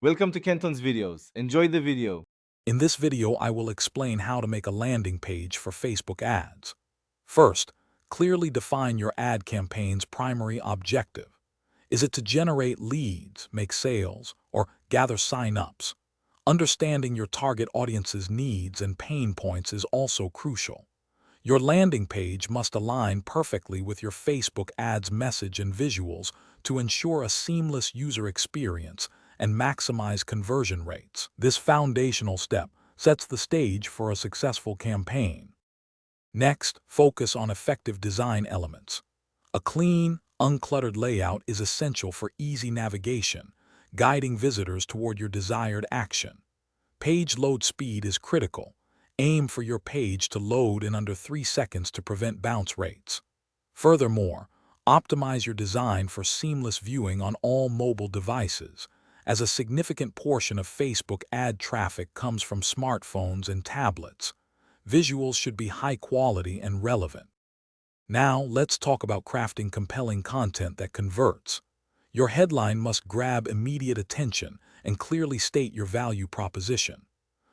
Welcome to Kenton's videos. Enjoy the video. In this video, I will explain how to make a landing page for Facebook ads. First, clearly define your ad campaign's primary objective. Is it to generate leads, make sales, or gather sign-ups? Understanding your target audience's needs and pain points is also crucial. Your landing page must align perfectly with your Facebook ads message and visuals to ensure a seamless user experience and maximize conversion rates. This foundational step sets the stage for a successful campaign. Next, focus on effective design elements. A clean, uncluttered layout is essential for easy navigation, guiding visitors toward your desired action. Page load speed is critical. Aim for your page to load in under 3 seconds to prevent bounce rates. Furthermore, optimize your design for seamless viewing on all mobile devices, as a significant portion of Facebook ad traffic comes from smartphones and tablets. Visuals should be high quality and relevant. Now, let's talk about crafting compelling content that converts. Your headline must grab immediate attention and clearly state your value proposition.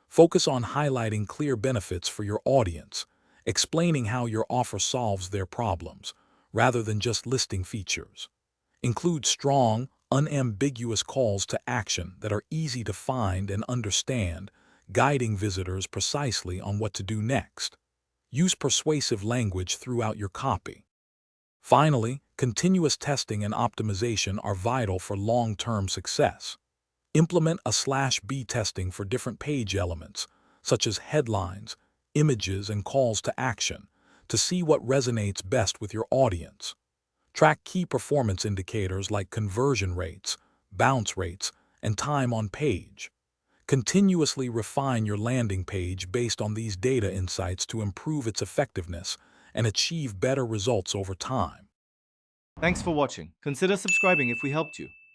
Focus on highlighting clear benefits for your audience, explaining how your offer solves their problems, rather than just listing features. Include strong, unambiguous calls to action that are easy to find and understand, guiding visitors precisely on what to do next. Use persuasive language throughout your copy. Finally, continuous testing and optimization are vital for long-term success. Implement a /B testing for different page elements, such as headlines, images, and calls to action, to see what resonates best with your audience. Track key performance indicators like conversion rates, bounce rates, and time on page. Continuously refine your landing page based on these data insights to improve its effectiveness and achieve better results over time. Thanks for watching. Consider subscribing if we helped you.